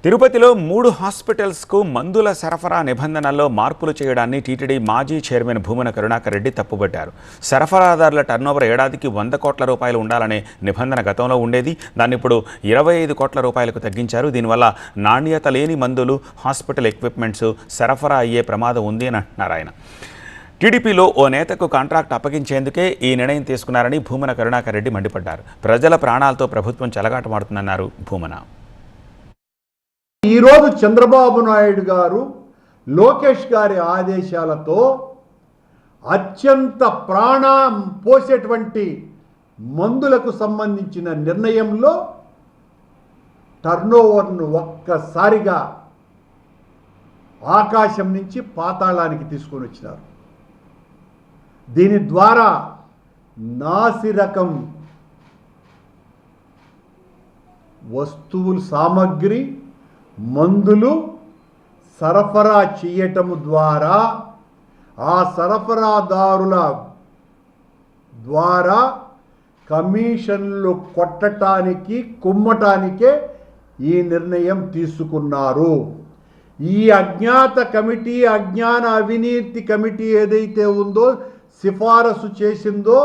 తిరుపతిలో 3 హాస్పిటల్స్కు మందుల సరఫరా నిబంధనల్లో మార్పులు చేయడాన్ని టీటీడీ మాజీ చైర్మన్ భూమన కరుణాకర్ రెడ్డి తప్పుపట్టారు. సరఫరాదారుల టర్నోవర్ ఏడాదికి 100 కోట్ల రూపాయలు ఉండాలనే నిబంధన గతంలో ఉండేది. దాన్ని ఇప్పుడు 25 కోట్ల రూపాయలకు తగ్గించారు. దీనివల్ల నాణ్యత లేని మందులు, హాస్పిటల్ ఎక్విప్మెంట్స్ సరఫరా అయ్యే ప్రమాదం ఉంది అని అంటున్నారు ఆయన. టీడీపీలో ఓ నేతకు కాంట్రాక్ట్ అప్పగించేందుకే ఈ నిర్ణయం తీసుకున్నారని భూమన కరుణాకర్ రెడ్డి మండిపడ్డారు. ప్రజల ప్రాణాలతో ప్రభుత్వం చెలగాటమాడుతుందన్నారు భూమన. ఈరోజు చంద్రబాబు నాయుడు గారు లోకేష్ గారి ఆదేశాలతో అత్యంత ప్రాణం పోసేటువంటి మందులకు సంబంధించిన నిర్ణయంలో టర్నోవర్ను ఒక్కసారిగా ఆకాశం నుంచి పాతాళానికి తీసుకొని వచ్చినారు. దీని ద్వారా నాసిరకం వస్తువులు, సామగ్రి, మందులు సరఫరా చేయటము ద్వారా ఆ సరఫరాదారుల ద్వారా కమిషన్లు కొట్టటానికి, కుమ్మటానికే ఈ నిర్ణయం తీసుకున్నారు. ఈ అజ్ఞాత కమిటీ, అజ్ఞాన అవినీతి కమిటీ ఏదైతే ఉందో, సిఫారసు చేసిందో,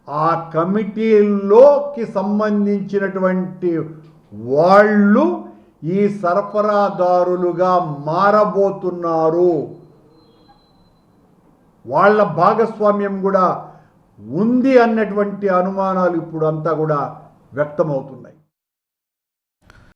ఆ కమిటీలోకి సంబంధించినటువంటి వాళ్ళు ఈ సరఫరాదారులుగా మారబోతున్నారు. వాళ్ళ భాగస్వామ్యం కూడా ఉంది అన్నటువంటి అనుమానాలు ఇప్పుడు అంతా కూడా వ్యక్తమవుతున్నాయి.